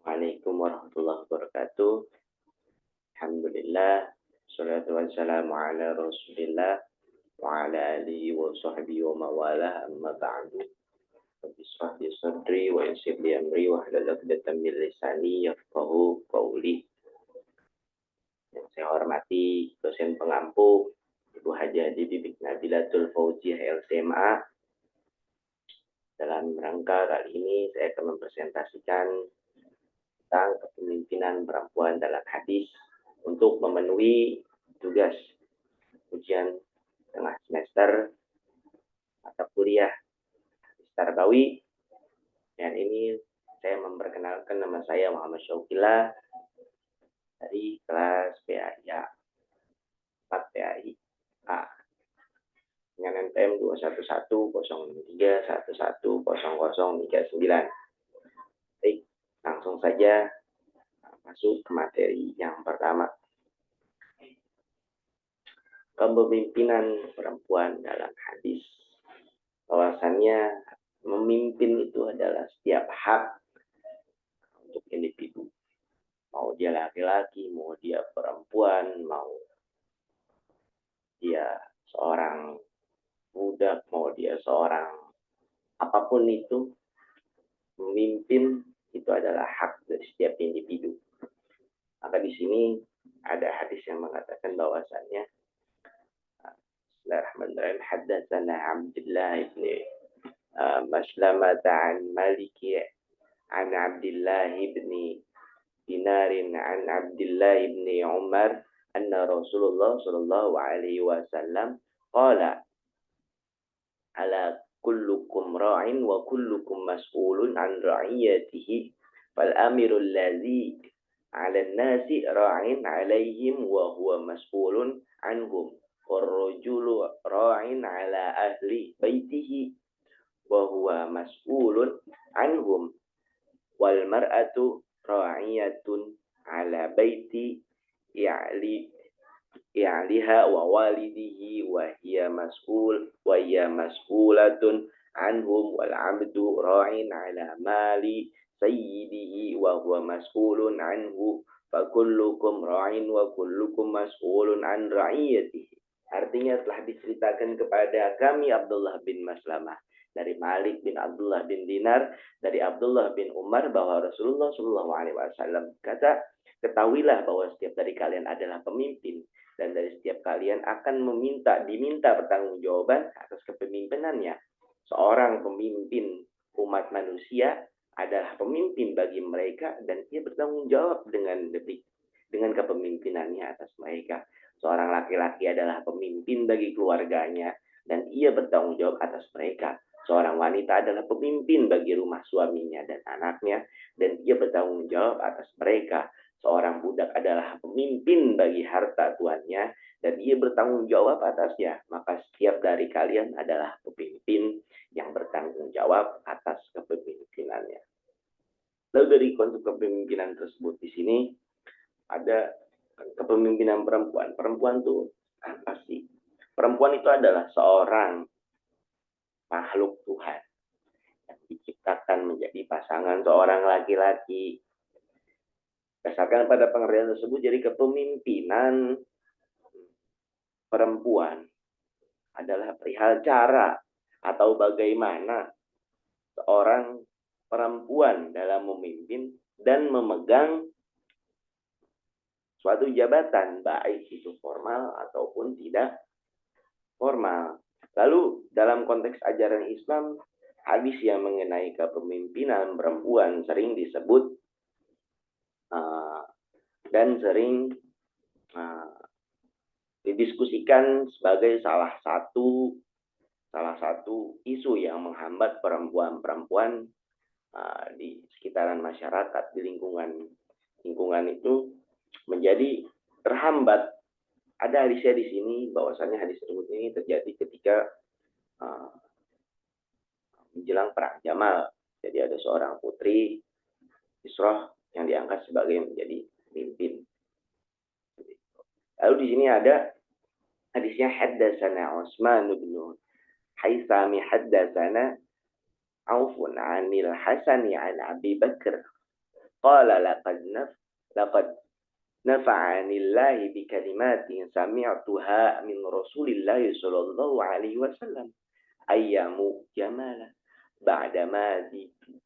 Waalaikumsalam warahmatullahi wabarakatuh. Alhamdulillah. Salatu wassalamu ala rasulillah. Wa ala alihi wa sahbihi wa mawalah amma ba'du. Rabbi shrah li sadri wa yassir li amri wa hlul 'uqdatam min lisani yafqahu qawli. Yang saya hormati dosen pengampu Ibu Haja Bibik Nabilatul Fauziah LCMA. Dalam rangka kali ini saya akan mempresentasikan tentang kepemimpinan perempuan dalam hadis untuk memenuhi tugas ujian tengah semester mata kuliah hadis Tarbawi. Dan ini saya memperkenalkan nama saya Muhammad Syauqillah dari kelas PAIA 4 PAIA dengan NPM 21103110039. Baik, langsung saja masuk ke materi yang pertama. Kepemimpinan perempuan dalam hadis. Bahwasannya memimpin itu adalah setiap hak untuk individu. Mau dia laki-laki, mau dia perempuan, mau dia seorang budak, mau dia seorang apapun itu, memimpin itu adalah hak dari setiap individu. Maka di sini ada hadis yang mengatakan bahwasannya Bismillahirrahmanirrahim. Haddatsana Abdullah ibn Maslamah an Maliki an Abdullah ibn Dinar an Abdullah ibn Umar anna Rasulullah sallallahu alaihi wasallam qala ala kullukum ra'in wa kullukum mas'ulun an ra'iyatihi fal amirul ladzi 'ala an-nasi ra'in 'alaihim wa huwa mas'ulun anhum war rajulu ra'in 'ala ahli baitihi wa huwa mas'ulun anhum wal mar'atu ra'iyatun 'ala baiti ya'liha wa walidihi wa hiya mas'ulatun anhum wal 'abdu ra'in 'ala mali sayyidihi wa huwa mas'ulun anhu fa kullukum ra'in wa kullukum mas'ulun an ra'iyatihi. Artinya telah diceritakan kepada kami Abdullah bin Maslamah dari Malik bin Abdullah bin Dinar dari Abdullah bin Umar bahwa Rasulullah Shallallahu Alaihi Wasallam kata, ketahuilah bahwa setiap dari kalian adalah pemimpin dan dari setiap kalian akan diminta pertanggungjawaban atas kepemimpinannya. Seorang pemimpin umat manusia adalah pemimpin bagi mereka dan ia bertanggung jawab dengan kepemimpinannya atas mereka. Seorang laki-laki adalah pemimpin bagi keluarganya dan ia bertanggung jawab atas mereka. Seorang wanita adalah pemimpin bagi rumah suaminya dan anaknya dan ia bertanggung jawab atas mereka. Seorang budak adalah pemimpin bagi harta tuannya dan ia bertanggung jawab atasnya. Maka setiap dari kalian adalah pemimpin yang bertanggung jawab atas kepemimpinannya. Lalu dari konsep kepemimpinan tersebut di sini ada kepemimpinan perempuan. Perempuan itu apa sih? Perempuan itu adalah seorang makhluk Tuhan yang diciptakan menjadi pasangan seorang laki-laki. Berdasarkan pada pengertian tersebut, jadi kepemimpinan perempuan adalah perihal cara atau bagaimana seorang perempuan dalam memimpin dan memegang suatu jabatan, baik itu formal ataupun tidak formal. Lalu dalam konteks ajaran Islam, hadis yang mengenai kepemimpinan perempuan sering disebut dan sering didiskusikan sebagai salah satu isu yang menghambat perempuan-perempuan di sekitaran masyarakat, di lingkungan itu menjadi terhambat. Ada hadisnya di sini, bahwasannya hadis tersebut ini terjadi ketika menjelang perang Jamal. Jadi ada seorang putri Isroh yang diangkat sebagai menjadi pemimpin. Lalu di sini ada hadisnya, haddatsana Utsman bin Haitsami haddatsana Aufun 'anil Hasani 'an Abi Bakr Qala laqad nafa'anillahi bikalimatin sami'tuha min Rasulillahi sallallahu alaihi wasallam ayyamu jamala ba'dama ditu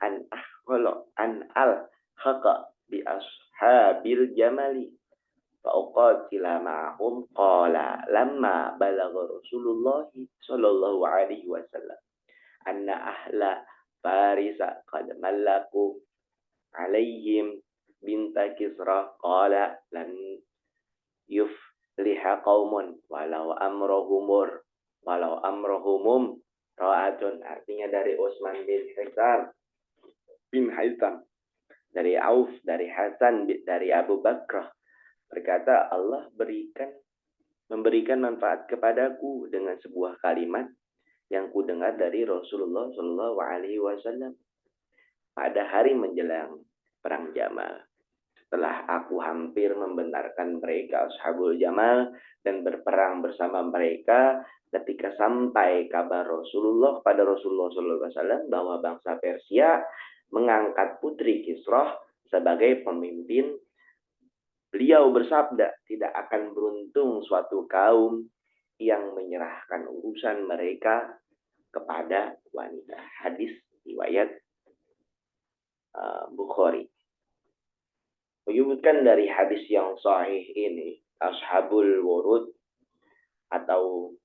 an al haqa bi ashabil jamali fauqatila ma'hum qala lamma balagha Rasulullah sallallahu alaihi wasallam anna ahla farisa qad mallaku alaihim binta Kisra qala lan yufliha qaumun walau amrohumum ra'atun, artinya dari Utsman bin Haitham, dari Auf, dari Hasan, dari Abu Bakrah, berkata Allah memberikan manfaat kepadaku dengan sebuah kalimat yang ku dengar dari Rasulullah Shallallahu Alaihi Wasallam pada hari menjelang perang Jamal. Setelah aku hampir membenarkan mereka Ashabul Jamal dan berperang bersama mereka, ketika sampai kabar Rasulullah pada Rasulullah Shallallahu Alaihi Wasallam bahwa bangsa Persia mengangkat putri Kisrah sebagai pemimpin, beliau bersabda, tidak akan beruntung suatu kaum yang menyerahkan urusan mereka kepada wanita. Hadis riwayat Bukhari. Menyebutkan dari hadis yang sahih ini, Ashabul Wurud atau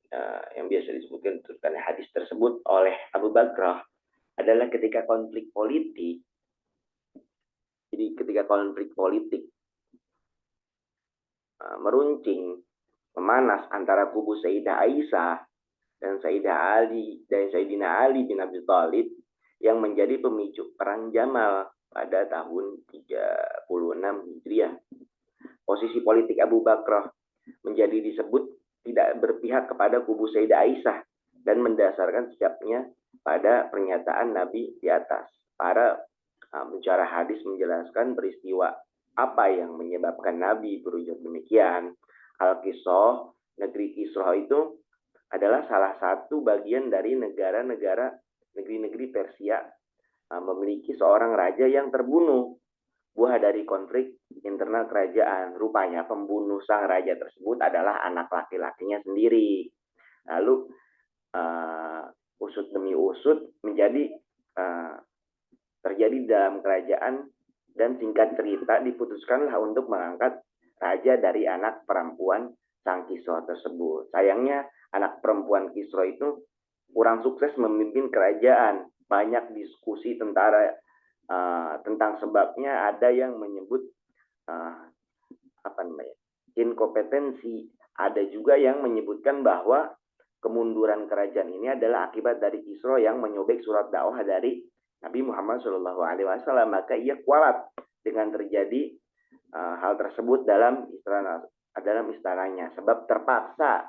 yang biasa disebutkan karena hadis tersebut oleh Abu Bakrah adalah ketika konflik politik. Jadi ketika konflik politik meruncing, memanas antara kubu Sayyidah Aisyah dan Sayyidina Ali bin Abi Thalib yang menjadi pemicu perang Jamal pada tahun 36 Hijriah. Posisi politik Abu Bakrah menjadi disebut tidak berpihak kepada kubu Sayyidah Aisyah dan mendasarkan sikapnya pada pernyataan Nabi di atas. Para pencara hadis menjelaskan peristiwa apa yang menyebabkan Nabi berujar demikian. Al-Qisah, negeri Kisra itu adalah salah satu bagian dari negeri-negeri Persia memiliki seorang raja yang terbunuh. Buah dari konflik internal kerajaan. Rupanya pembunuh sang raja tersebut adalah anak laki-lakinya sendiri. Lalu usut demi usut terjadi dalam kerajaan, dan singkat cerita diputuskanlah untuk mengangkat raja dari anak perempuan sang Kisra tersebut. Sayangnya anak perempuan Kisra itu kurang sukses memimpin kerajaan. Banyak diskusi tentang sebabnya. Ada yang menyebut inkompetensi. Ada juga yang menyebutkan bahwa kemunduran kerajaan ini adalah akibat dari Kisra yang menyobek surat dakwah dari Nabi Muhammad SAW. Maka ia kualat dengan terjadi hal tersebut dalam istananya. Sebab terpaksa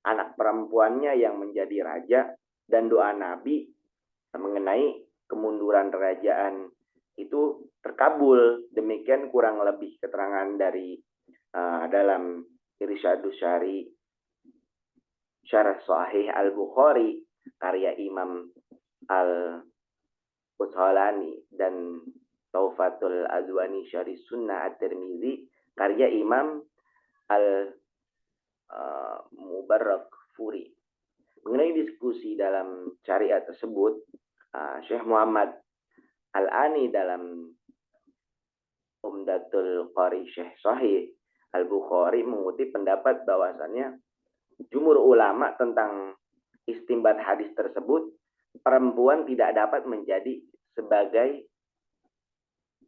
anak perempuannya yang menjadi raja, dan doa Nabi mengenai kemunduran kerajaan itu terkabul. Demikian kurang lebih keterangan dari dalam Irsyadus Syari Syarah Sahih Al-Bukhari karya Imam Al-Quthalani dan Taufatul Azwani Syarih Sunnah At-Tirmizi karya Imam Al-Mubarak Furi. Mengenai diskusi dalam syariat tersebut, Syekh Muhammad Al-Ani dalam Umdatul Qari Syekh Sahih Al-Bukhari mengutip pendapat bahwasannya jumhur ulama tentang istimbat hadis tersebut, perempuan tidak dapat menjadi sebagai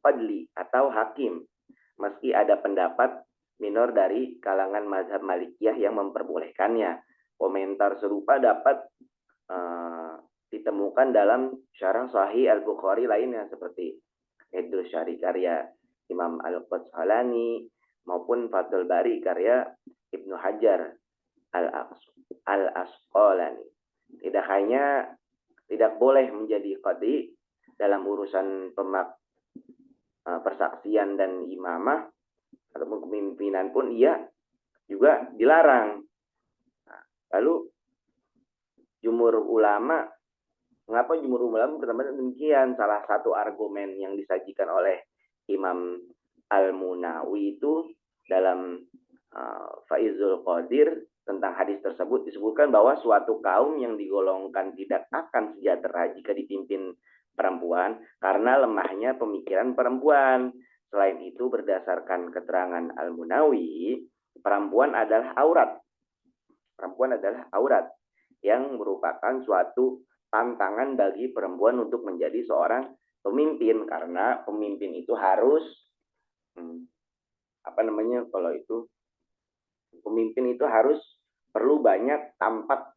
qadli atau hakim, meski ada pendapat minor dari kalangan mazhab Malikiyah yang memperbolehkannya. Komentar serupa dapat ditemukan dalam syarah Sahih Al-Bukhari lainnya seperti Idrus Syari karya Imam Al-Quthalani maupun Fathul Bari karya Ibnu Hajar Al-Asqalani. Tidak boleh menjadi qadhi dalam urusan persaksian dan imamah ataupun kepemimpinan pun ia juga dilarang. Lalu jumhur ulama Mengapa jumhur ulama berpendapat demikian? Salah satu argumen yang disajikan oleh Imam Al-Munawi itu dalam Faizul Qadir tentang hadis tersebut disebutkan bahwa suatu kaum yang digolongkan tidak akan sejahtera jika dipimpin perempuan karena lemahnya pemikiran perempuan. Selain itu berdasarkan keterangan Al-Munawi, perempuan adalah aurat. Perempuan adalah aurat yang merupakan suatu tantangan bagi perempuan untuk menjadi seorang pemimpin karena pemimpin itu harus apa namanya kalau itu pemimpin itu harus perlu banyak tampak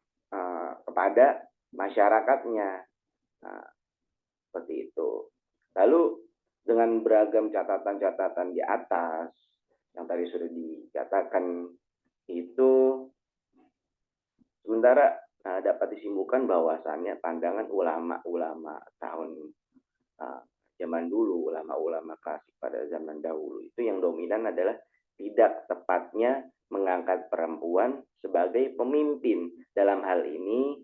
kepada masyarakatnya. Nah, seperti itu. Lalu dengan beragam catatan-catatan di atas yang tadi sudah dikatakan itu sementara dapat disimpulkan bahwasannya pandangan ulama-ulama tahun uh, zaman dulu, ulama-ulama klasik pada zaman dahulu itu yang dominan adalah tidak tepatnya mengangkat perempuan sebagai pemimpin. Dalam hal ini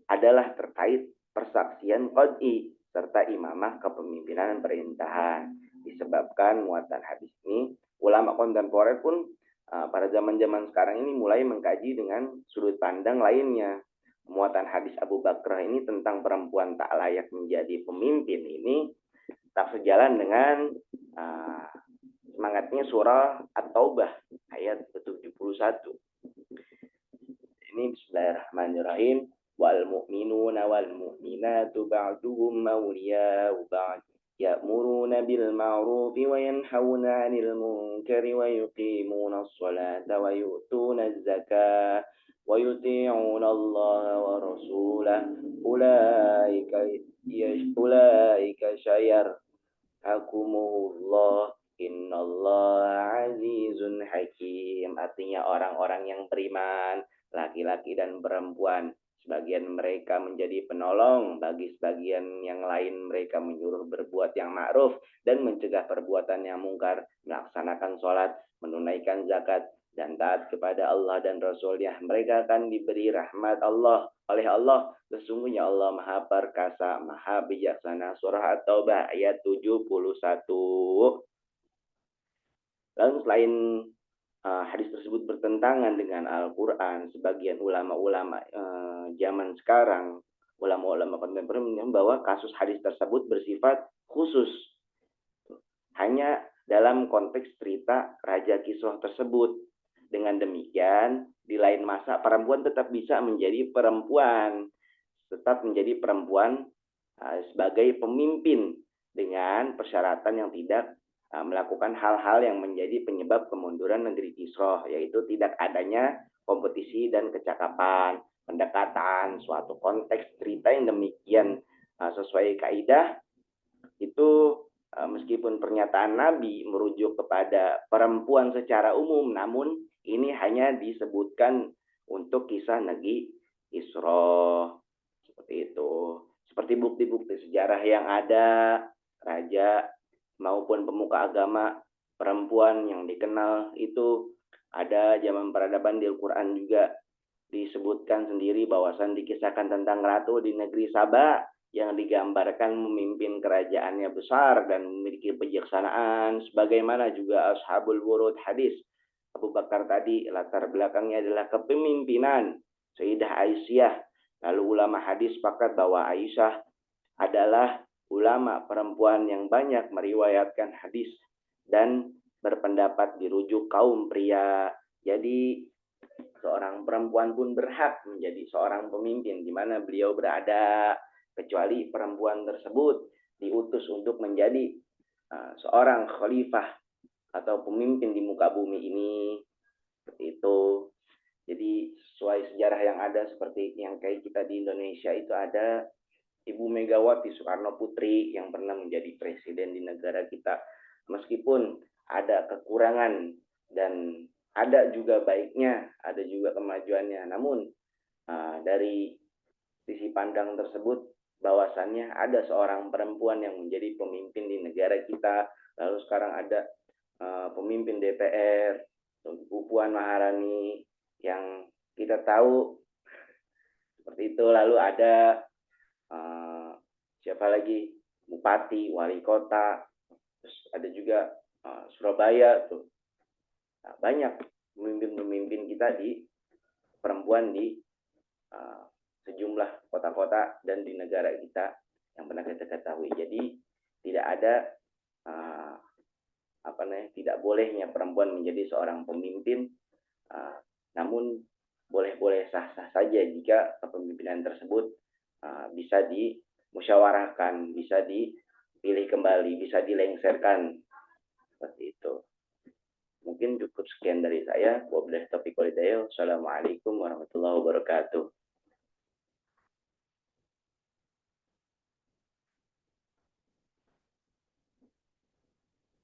adalah terkait persaksian qad'i serta imamah kepemimpinan dan pemerintahan. Disebabkan muatan hadis ini, ulama kontemporer pun pada zaman-zaman sekarang ini mulai mengkaji dengan sudut pandang lainnya. Muatan hadis Abu Bakar ini tentang perempuan tak layak menjadi pemimpin ini tak sejalan dengan semangatnya surah At-Taubah ayat 71. Ini bismillahirrahmanirrahim. Wal mu'minuna wal mu'minatu ba'duhum awliya'u ba'd. Ya'muruna bil ma'rufi wa yanhauna 'anil munkari wa yuqimuna as-salata wa yu'tuna az-zakata wa yuti'una Allah wa rasulahu. Ulaika syayarhakumullah. Innallaha azizun hakim. Artinya orang-orang yang beriman, laki-laki dan perempuan, sebagian mereka menjadi penolong bagi sebagian yang lain. Mereka menyuruh berbuat yang ma'ruf dan mencegah perbuatan yang mungkar, melaksanakan sholat, menunaikan zakat, dan taat kepada Allah dan Rasul-Nya. Mereka akan diberi rahmat Allah oleh Allah. Sesungguhnya Allah Maha Perkasa, Maha Bijaksana. Surah At-Taubah ayat 71. Lalu selain hadis tersebut bertentangan dengan Al-Quran, sebagian ulama-ulama zaman sekarang, ulama-ulama kontemporer menyebut bahwa kasus hadis tersebut bersifat khusus. Hanya dalam konteks cerita Raja Kisrah tersebut. Dengan demikian, di lain masa perempuan tetap bisa menjadi perempuan. Tetap menjadi perempuan sebagai pemimpin dengan persyaratan yang tidak melakukan hal-hal yang menjadi penyebab kemunduran negeri Kisrah, yaitu tidak adanya kompetisi dan kecakapan, pendekatan, suatu konteks cerita yang demikian sesuai kaidah itu meskipun pernyataan Nabi merujuk kepada perempuan secara umum, namun ini hanya disebutkan untuk kisah negeri Isra seperti itu. Seperti bukti-bukti sejarah yang ada, raja maupun pemuka agama perempuan yang dikenal itu ada zaman peradaban di Al-Quran juga disebutkan sendiri bahwasan dikisahkan tentang ratu di negeri Saba yang digambarkan memimpin kerajaannya besar dan memiliki kebijaksanaan, sebagaimana juga Ashabul Wurud hadis Abu Bakar tadi latar belakangnya adalah kepemimpinan Sayyidah Aisyah. Lalu ulama hadis sepakat bahwa Aisyah adalah ulama perempuan yang banyak meriwayatkan hadis dan berpendapat dirujuk kaum pria. Jadi seorang perempuan pun berhak menjadi seorang pemimpin di mana beliau berada, kecuali perempuan tersebut diutus untuk menjadi seorang khalifah atau pemimpin di muka bumi ini. Seperti itu. Jadi sesuai sejarah yang ada seperti yang kayak kita di Indonesia itu ada Ibu Megawati Soekarno Putri yang pernah menjadi presiden di negara kita. Meskipun ada kekurangan dan ada juga baiknya, ada juga kemajuannya. Namun dari sisi pandang tersebut bahwasannya ada seorang perempuan yang menjadi pemimpin di negara kita. Lalu sekarang ada pemimpin DPR, Bu Puan Maharani yang kita tahu seperti itu. Lalu ada siapa lagi, bupati, wali kota, terus ada juga Surabaya tuh. Nah, banyak pemimpin-pemimpin kita di perempuan di uh, sejumlah kota-kota dan di negara kita yang pernah kita ketahui. Jadi tidak ada uh, tidak bolehnya perempuan menjadi seorang pemimpin, uh, namun boleh-boleh sah-sah saja jika kepemimpinan tersebut bisa dimusyawarahkan, bisa dipilih kembali, bisa dilengsarkan seperti itu. Mungkin cukup sekian dari saya. Wabillahi taufiq wal hidayah. Wassalamualaikum warahmatullahi wabarakatuh.